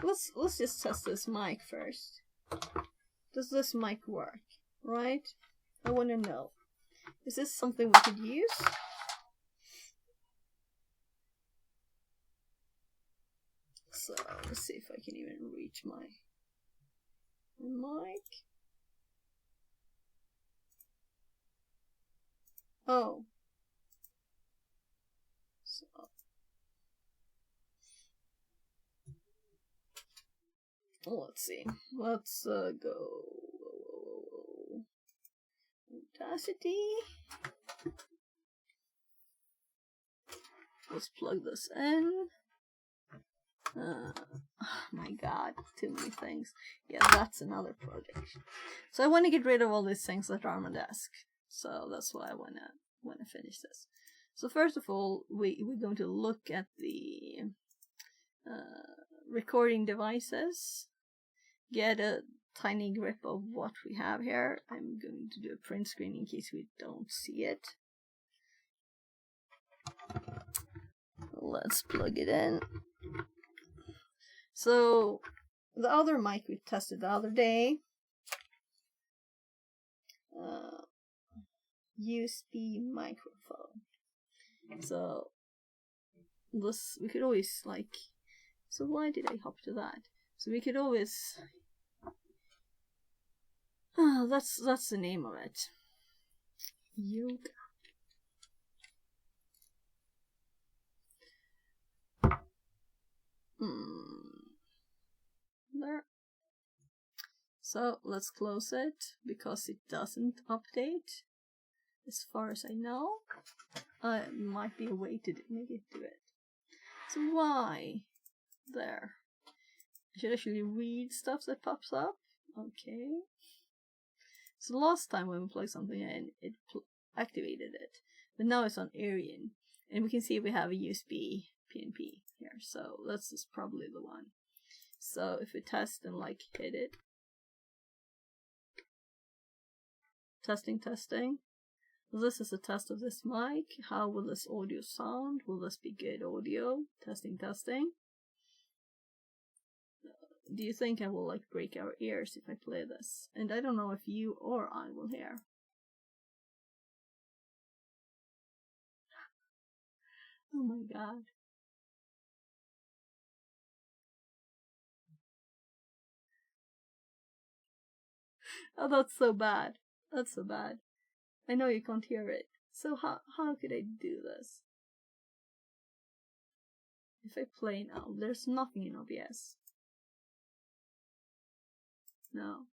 let's just test this mic first. Does this mic work? Right? I want to know. Is this something we could use? So let's see if I can even reach my mic. Oh. So let's see. Let's go Audacity. Let's plug this in. Oh my god, too many things. Yeah, that's another project. So I want to get rid of all these things that are on my desk. So that's why I wanna finish this. So first of all, we're going to look at the recording devices, get a tiny grip of what we have here. I'm going to do a print screen in case we don't see it. Let's plug it in. So the other mic we tested the other day, USB microphone. So this, we could always like, so why did I hop to that? So we could always, that's the name of it. Yoga. There. So let's close it because it doesn't update. As far as I know, it might be a way to make it do it. So why? There. I should actually read stuff that pops up. Okay. So last time when we plugged something in, it activated it. But now it's on Arian. And we can see we have a USB PNP here. So this is probably the one. So if we test and like hit it. Testing. This is a test of this mic. How will this audio sound? Will this be good audio? Testing. Do you think I will like break our ears if I play this? And I don't know if you or I will hear. Oh my god. Oh, that's so bad. That's so bad. I know you can't hear it. So how could I do this? If I play now, there's nothing in OBS. No.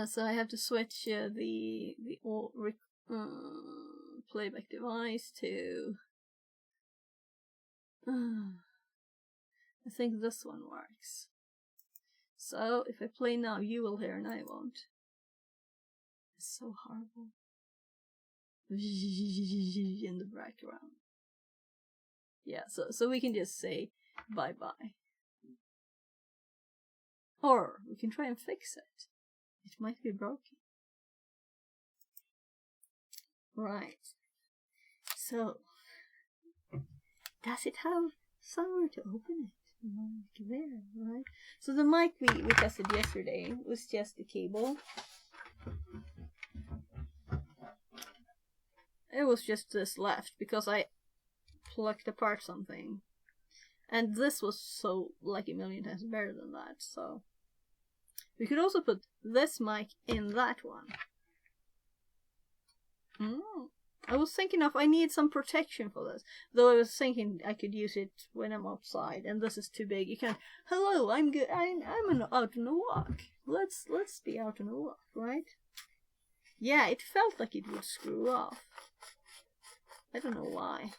So I have to switch the playback device to. I think this one works. So if I play now, you will hear and I won't. It's so horrible. In the background. Yeah, so we can just say bye-bye. Or we can try and fix it. It might be broken. Right. So, does it have somewhere to open it? Like there, right? So the mic we tested yesterday was just the cable. It was just this left because I plucked apart something. And this was so like a million times better than that, so we could also put this mic in that one. I was thinking I need some protection for this. Though I was thinking I could use it when I'm outside, and this is too big. You can't. Hello, I'm good. I'm out on a walk. Let's be out on a walk, right? Yeah, it felt like it would screw off. I don't know why.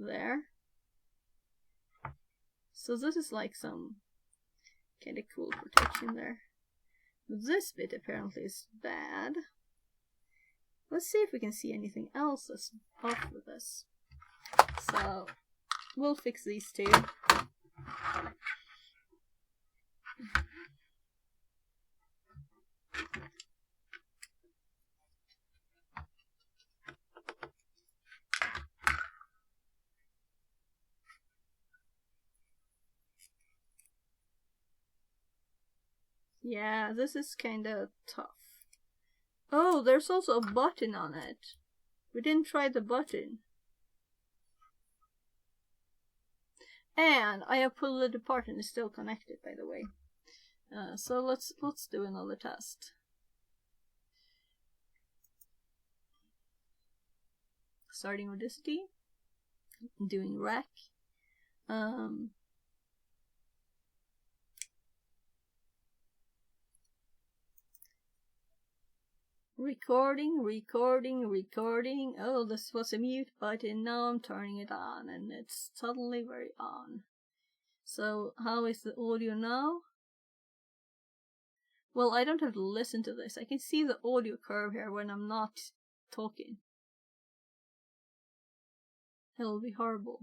There. So this is like some kind of cool protection there. But this bit apparently is bad. Let's see if we can see anything else that's off with this. So, we'll fix these two. Yeah, this is kinda tough. Oh, there's also a button on it. We didn't try the button. And I have pulled it apart and it's still connected, by the way. So let's do another test. Starting Audacity, doing rec. Recording. Oh, this was a mute button. Now I'm turning it on and it's suddenly very on. So how is the audio now? Well, I don't have to listen to this. I can see the audio curve here when I'm not talking. It'll be horrible.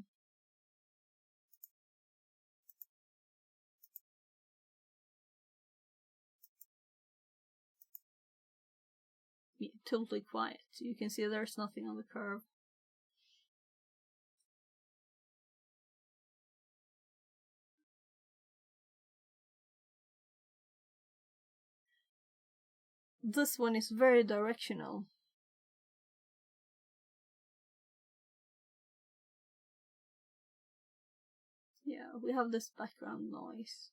Be totally quiet. You can see there's nothing on the curve. This one is very directional. Yeah, we have this background noise.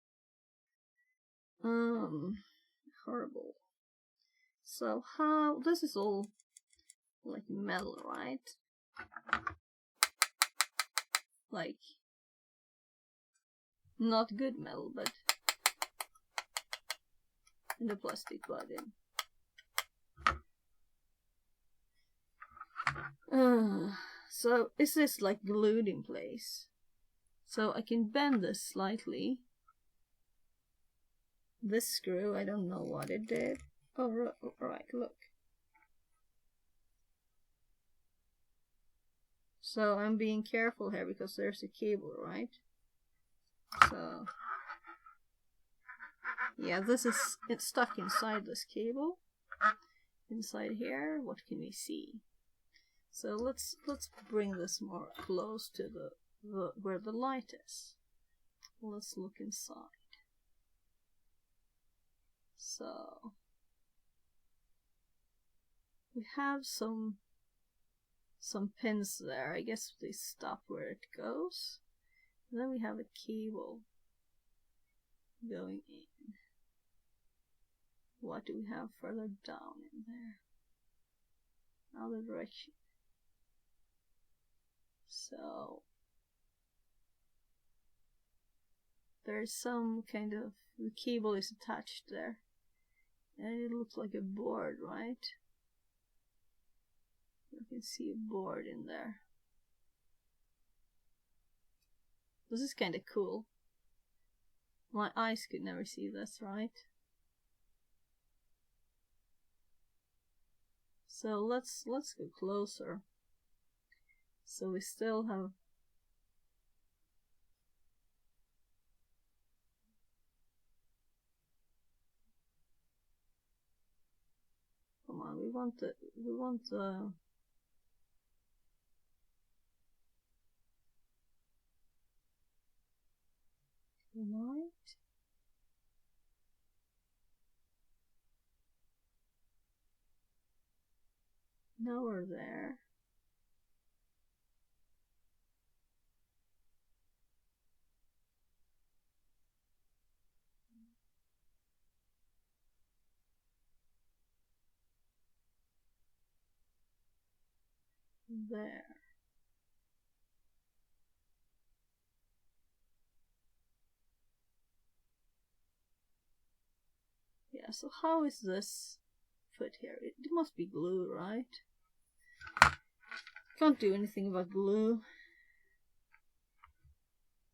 Horrible. So how, this is all like metal, right? Like, not good metal, but in the plastic button. So is this like glued in place? So I can bend this slightly. This screw, I don't know what it did. Oh, right, look. So I'm being careful here because there's a cable, right? So yeah, this is, it's stuck inside this cable. Inside here, what can we see? So let's bring this more close to the where the light is. Let's look inside. So we have some pins there. I guess they stop where it goes. And then we have a cable going in. What do we have further down in there? Another direction. So there's some kind of, the cable is attached there. And it looks like a board, right? You can see a board in there. This is kind of cool. My eyes could never see this, right? So let's go closer. So we still have come on, we want the light. Now we're there. There. Yeah, so how is this put here? It must be glue, right? Can't do anything about glue.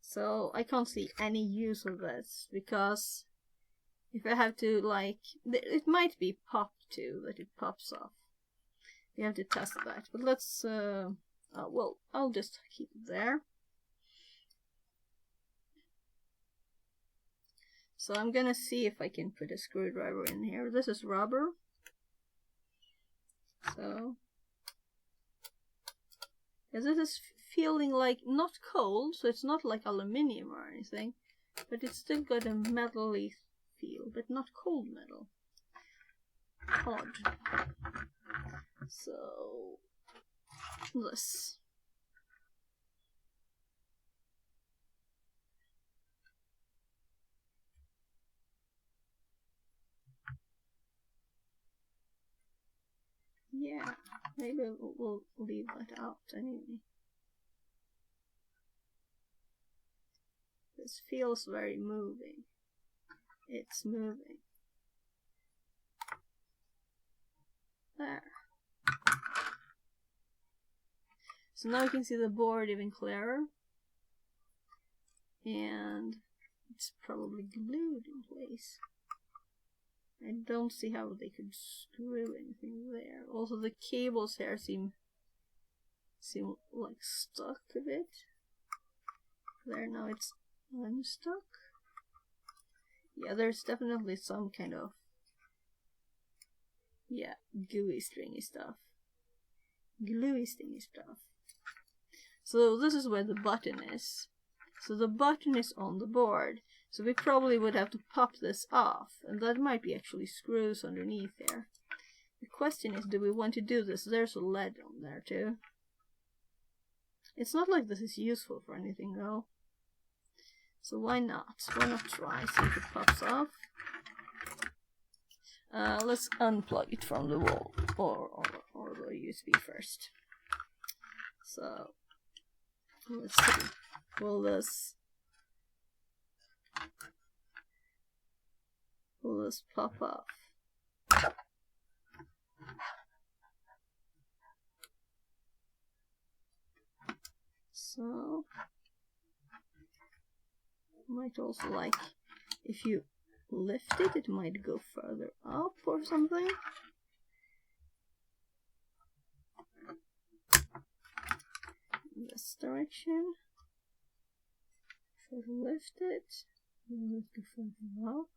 So I can't see any use of this, because if I have to, like, it might be pop too, that it pops off. We have to test that, but let's, well, I'll just keep it there. So I'm gonna see if I can put a screwdriver in here. This is rubber. So, yeah, this is feeling like not cold, so it's not like aluminium or anything, but it's still got a metally feel, but not cold metal. Odd. So this. Yeah, maybe we'll leave that out anyway. This feels very moving. It's moving. There. So now you can see the board even clearer. And it's probably glued in place. I don't see how they could screw anything there. Also the cables here seem like stuck a bit. There, now it's unstuck. Yeah, there's definitely some kind of, yeah, gooey stringy stuff. Gluey stringy stuff. So this is where the button is. So the button is on the board. So we probably would have to pop this off. And that might be actually screws underneath there. The question is, do we want to do this? There's a lead on there too. It's not like this is useful for anything though. So why not? Why not try, see if it pops off. Let's unplug it from the wall or the USB first. So let's see. Will this pop off? So might also, like, if you lift it, it might go further up or something. In this direction. If I lift it, will it go further up?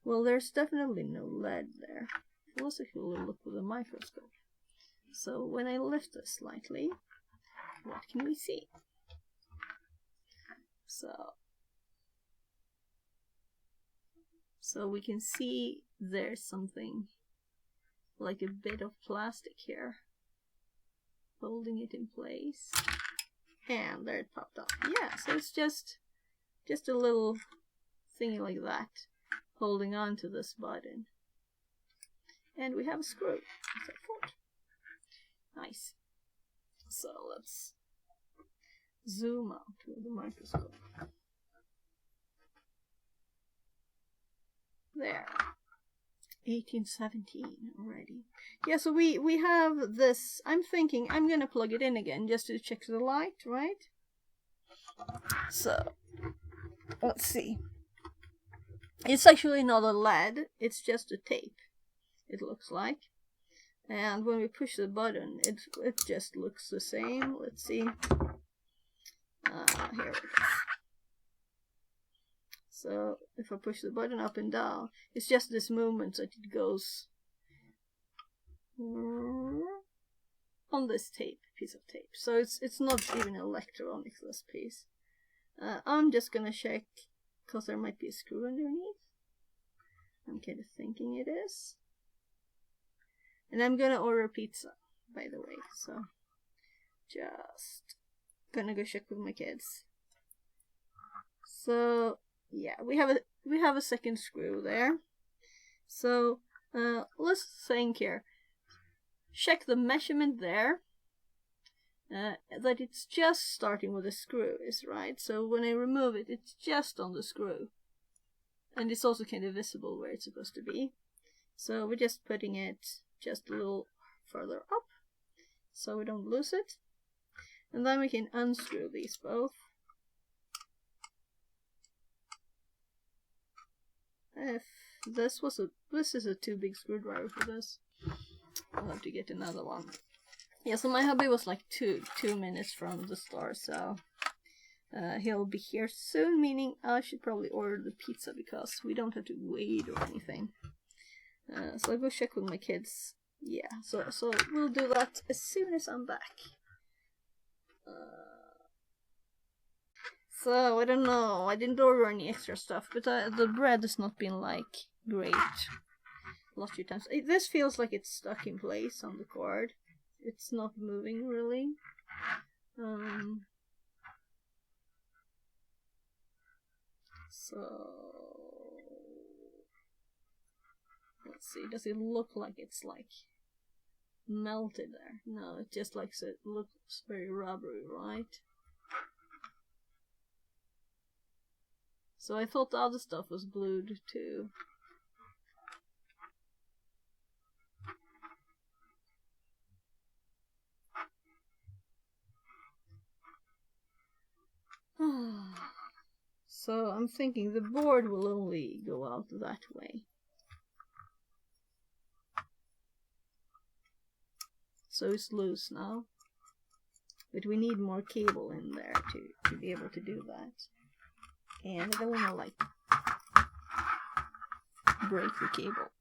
Well, there's definitely no lead there. Let's actually look with a microscope. So when I lift this slightly, what can we see? So we can see there's something like a bit of plastic here holding it in place. And there it popped up. Yeah, so it's just a little thingy like that holding on to this button. And we have a screw, as I thought. Nice. So let's zoom out with the microscope. There. 1817 already. Yeah, so we have this. I'm thinking I'm gonna plug it in again just to check the light, right? So let's see. It's actually not a LED, it's just a tape, it looks like. And when we push the button, it just looks the same. Let's see. Here it is. So if I push the button up and down, it's just this movement that it goes on this piece of tape. So it's not even electronics, this piece. I'm just gonna check, because there might be a screw underneath. I'm kind of thinking it is. And I'm gonna order pizza, by the way, so just gonna go check with my kids. So yeah, we have a second screw there. So let's think here. Check the measurement there. That it's just starting where the screw is, right? So when I remove it, it's just on the screw. And it's also kind of visible where it's supposed to be. So we're just putting it just a little further up, so we don't lose it. And then we can unscrew these both. If this is a too big screwdriver for this, I'll have to get another one. Yeah, so my hubby was like two minutes from the store, so he'll be here soon, meaning I should probably order the pizza because we don't have to wait or anything. So I'll go check with my kids. Yeah, so we'll do that as soon as I'm back. So I don't know. I didn't order any extra stuff, but the bread has not been like great. Lost few times. This feels like it's stuck in place on the cord. It's not moving really. So let's see. Does it look like it's like melted there? No, it just like it looks very rubbery, right? So I thought the other stuff was glued too. So I'm thinking the board will only go out that way. So it's loose now. But we need more cable in there to be able to do that. And I don't want to like break the cable.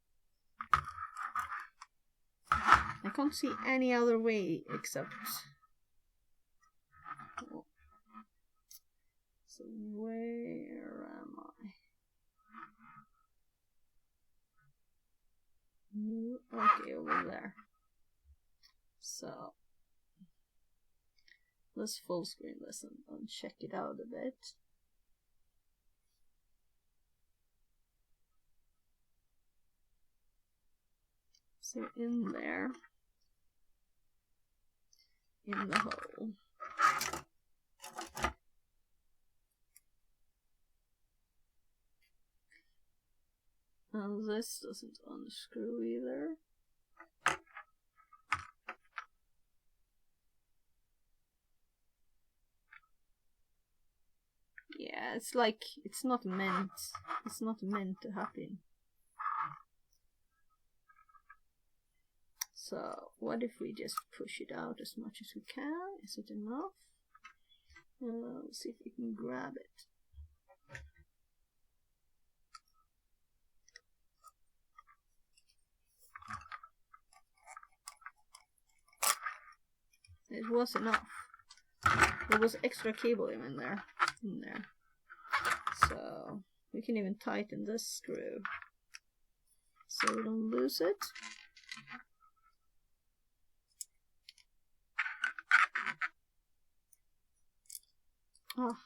I can't see any other way except... Oh. So where am I? Okay, over there. So let's full screen this and check it out a bit. So in there, in the hole. And this doesn't unscrew either. Yeah, it's like it's not meant to happen. So what if we just push it out as much as we can? Is it enough? Let's see if we can grab it. It was enough. There was extra cable in there. So we can even tighten this screw so we don't lose it. Oh.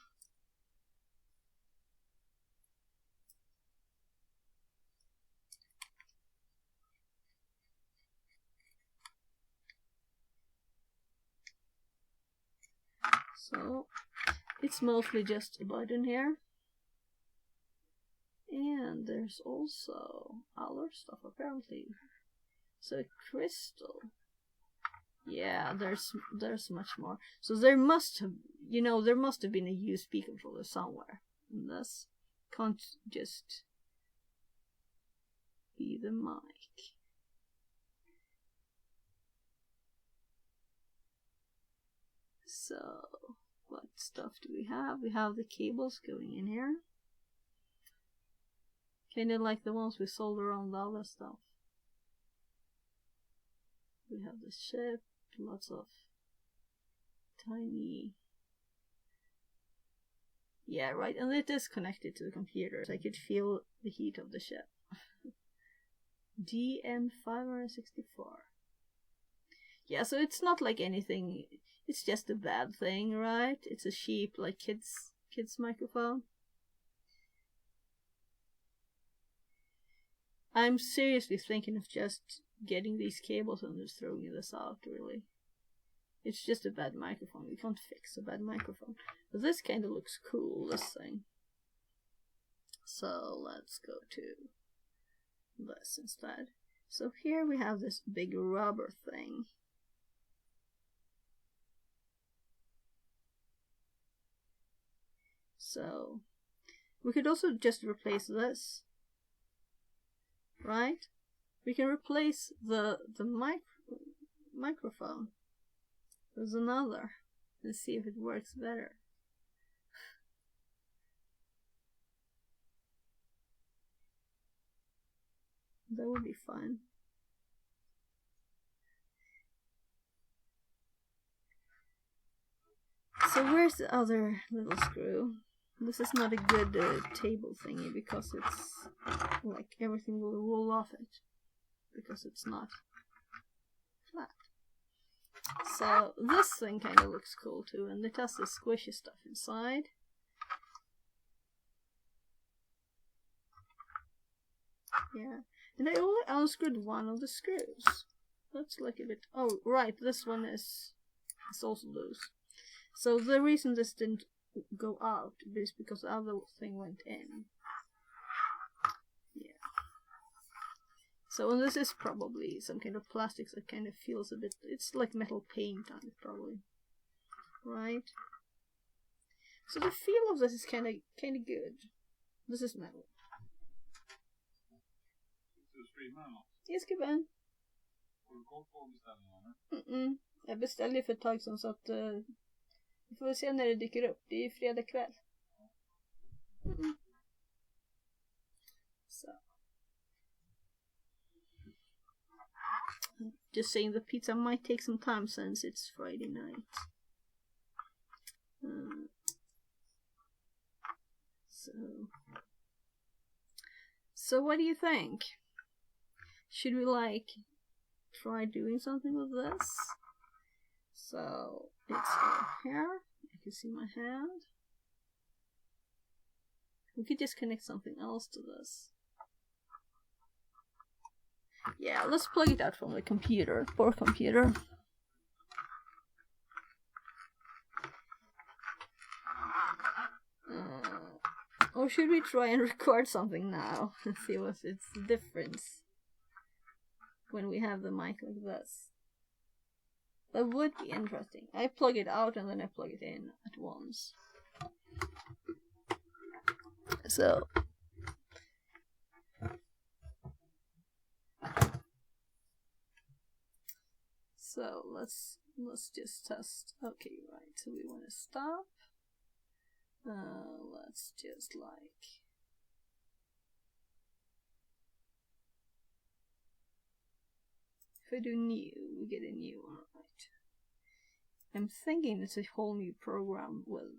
So it's mostly just a button here. And there's also other stuff apparently. So crystal. Yeah, there's much more. So there must have, there must have been a USB controller somewhere in this. Can't just be the mic. So what stuff do we have? We have the cables going in here. Kind of like the ones we solder on the other stuff. We have the chip, lots of tiny... Yeah, right, and it is connected to the computer, so I could feel the heat of the chip. DM564. Yeah, so it's not like anything, it's just a bad thing, right? It's a cheap, like, kids microphone. I'm seriously thinking of just getting these cables and just throwing this out, really. It's just a bad microphone. We can't fix a bad microphone. But this kind of looks cool, this thing. So let's go to this instead. So here we have this big rubber thing. So we could also just replace this. Right? We can replace the microphone with another and see if it works better. That would be fun. So So where's the other little screw? This is not a good table thingy because it's like everything will roll off it because it's not flat. So this thing kind of looks cool too, and it has the squishy stuff inside. Yeah, and I only unscrewed one of the screws. That's like a bit. Oh, right, this one is also loose. So the reason this didn't go out is because the other thing went in. Yeah. So and this is probably some kind of plastics that kind of feels a bit. It's like metal paint on it, probably. Right. So the feel of this is kind of good. This is metal. Yes, gubben. Jag beställde ju för ett tag sedan så att vi får se när det dyker upp. Det är ju fredag kväll. So. Just saying the pizza might take some time since it's Friday night. So what do you think? Should we like try doing something with this? So it's here. You can see my hand. We could just connect something else to this. Yeah, let's plug it out from the computer. Poor computer. Or should we try and record something now and see what's its difference when we have the mic like this? That would be interesting. I plug it out and then I plug it in at once. So let's just test. Okay, right. So we want to stop. Let's just like. If I do new, we get a new one, right? I'm thinking it's a whole new program with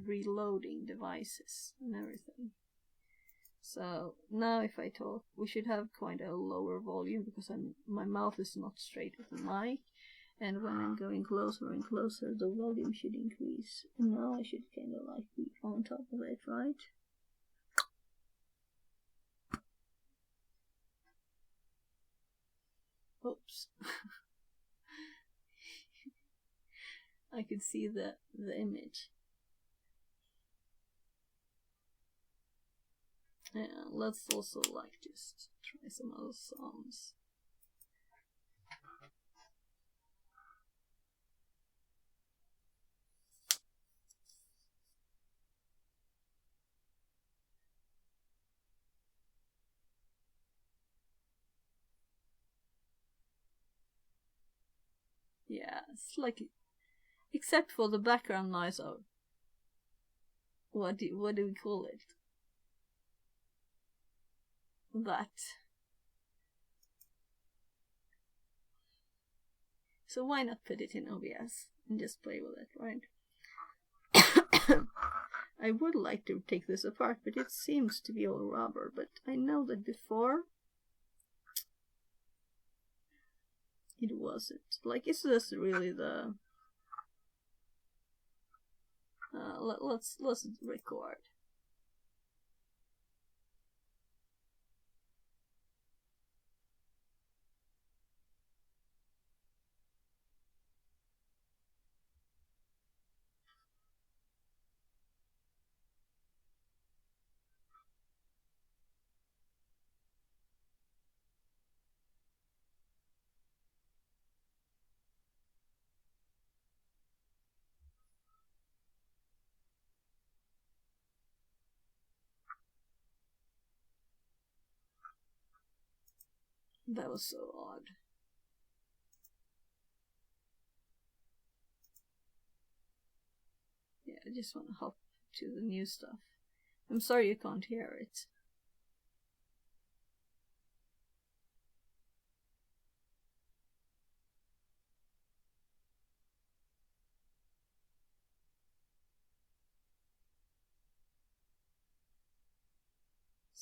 reloading devices and everything. So now if I talk, we should have quite a lower volume because my mouth is not straight with the mic. And when I'm going closer and closer, the volume should increase. And now I should kind of like be on top of it, right? Oops. I could see the image. Yeah, let's also like just try some other songs. Yeah, it's like, except for the background noise of what do we call it? That. So why not put it in OBS and just play with it, right? I would like to take this apart, but it seems to be all rubber. But I know that before it wasn't. Like, is this really the? Let's record. That was so odd. Yeah, I just want to hop to the new stuff. I'm sorry you can't hear it.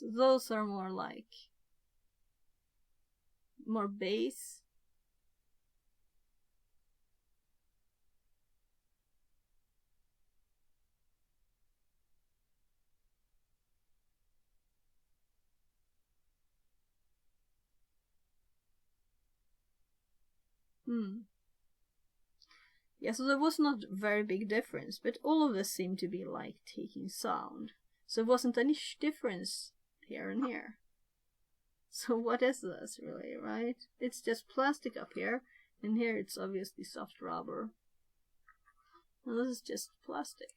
So those are more like more bass. Yeah, so there was not a very big difference, but all of this seemed to be like taking sound. So there wasn't any difference here and here. So what is this really, right? It's just plastic up here, and here it's obviously soft rubber. And this is just plastic.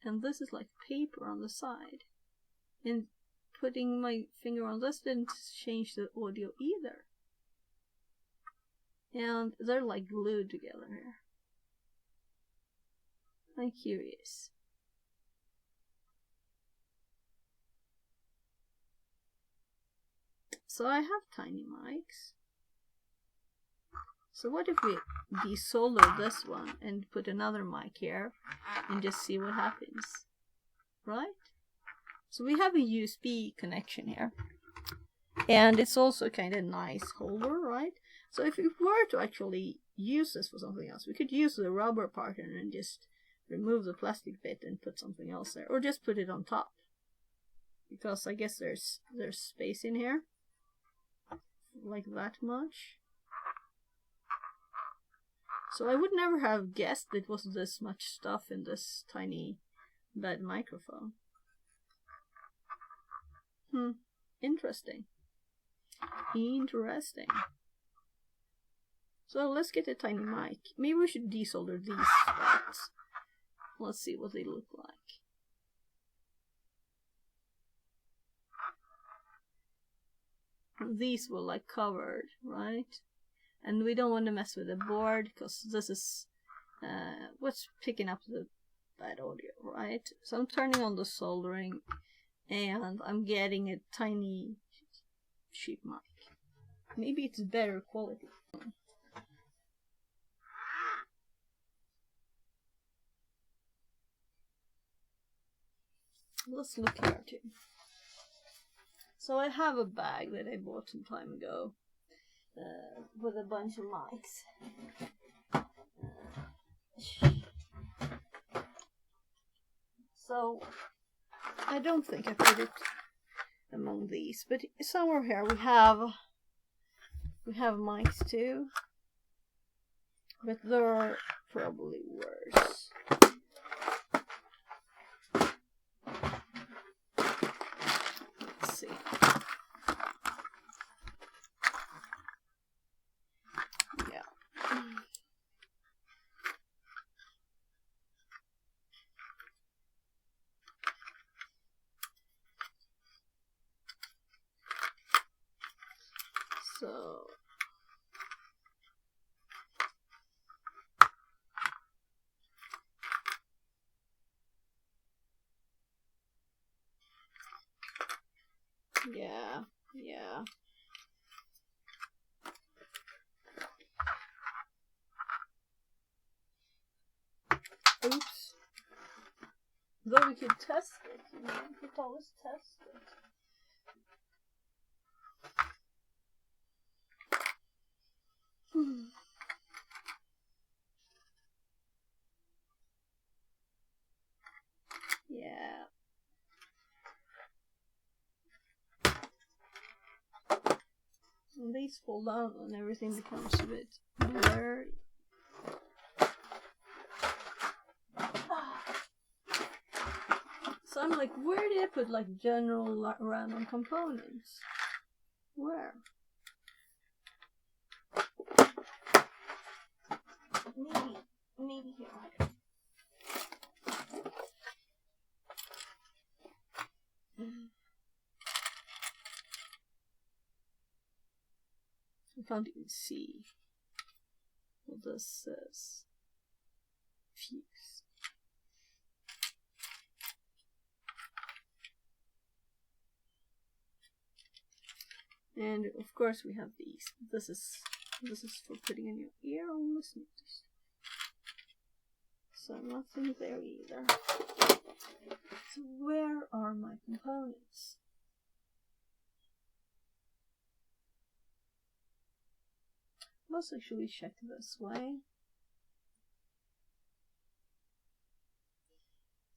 And this is like paper on the side. And putting my finger on this didn't change the audio either. And they're like glued together here. I'm curious. So I have tiny mics. So what if we desolder this one and put another mic here and just see what happens, right? So we have a USB connection here. And it's also kind of nice holder, right? So if we were to actually use this for something else, we could use the rubber part and just remove the plastic bit and put something else there. Or just put it on top. Because I guess there's space in here. Like that much. So I would never have guessed it was this much stuff in this tiny bed microphone. Interesting. Interesting. So let's get a tiny mic. Maybe we should desolder these spots. Let's see what they look like. These were like covered, right? And we don't want to mess with the board because this is what's picking up the bad audio, right? So I'm turning on the soldering and I'm getting a tiny cheap mic. Maybe it's better quality. Let's look here too. So I have a bag that I bought some time ago with a bunch of mics. So I don't think I put it among these, but somewhere here we have mics too, but they're probably worse. Let's see. Yeah. So yeah. Oops. Though we could test it, we could always test it. Yeah. And these fall down and everything becomes a bit blurry. So I'm like, where did I put like general random components? Where? Maybe here. I can't even see what this says. Fuse. And of course we have these. This is for putting in your ear or listening to stuff. So nothing there either. So where are my components? Let's actually check this way.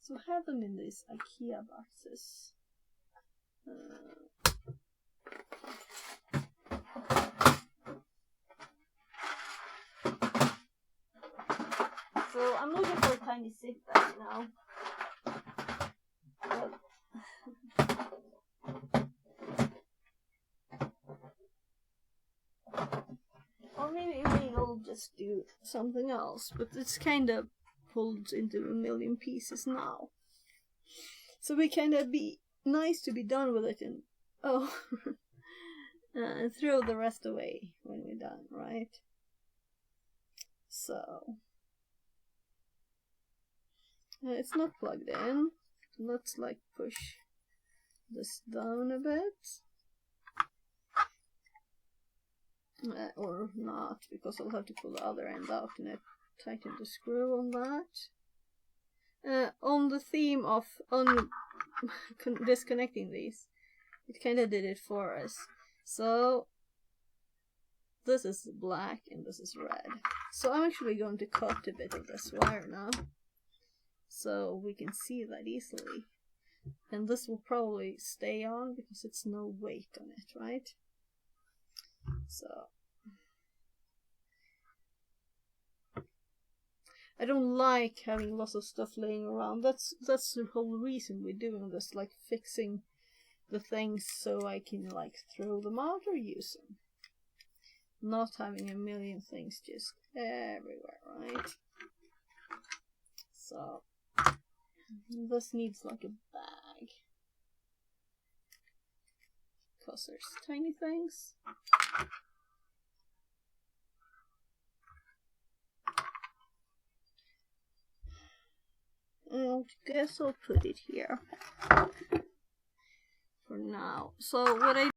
So I have them in these IKEA boxes. So I'm looking for a tiny sick bag now. Or maybe we'll just do something else, but it's kind of pulled into a million pieces now. So we kind of be nice to be done with it and throw the rest away when we're done, right? So it's not plugged in. Let's like push this down a bit. Or not, because I'll have to pull the other end out and I tighten the screw on that. On the theme of disconnecting these, it kind of did it for us. So this is black and this is red. So I'm actually going to cut a bit of this wire now, so we can see that easily. And this will probably stay on because it's no weight on it, right? So I don't like having lots of stuff laying around. That's the whole reason we're doing this, like fixing the things so I can like throw them out or use them. Not having a million things just everywhere, right? So this needs like a bag, because there's tiny things. I guess I'll put it here for now. So what I